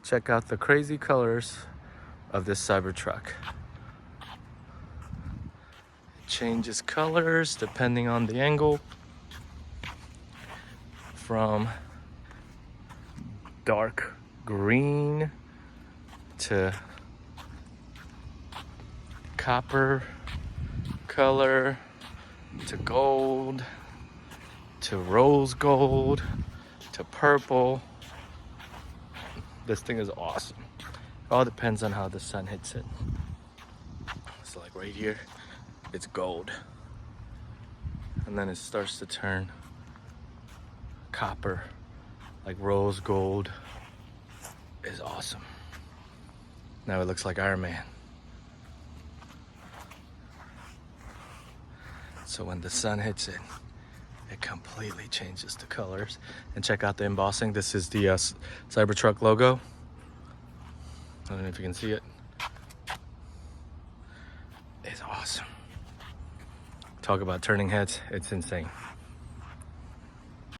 Check out the crazy colors of this Cybertruck. It changes colors depending on the angle, from dark green to copper color to gold to rose gold to purple. This thing is awesome. It all depends on how the sun hits it. So like right here, it's gold. And then it starts to turn copper, like rose gold. Is awesome. Now it looks like Iron Man. So when the sun hits it, it completely changes the colors. And check out the embossing. This is the Cybertruck logo. I don't know if you can see it. It's awesome. Talk about turning heads. It's insane.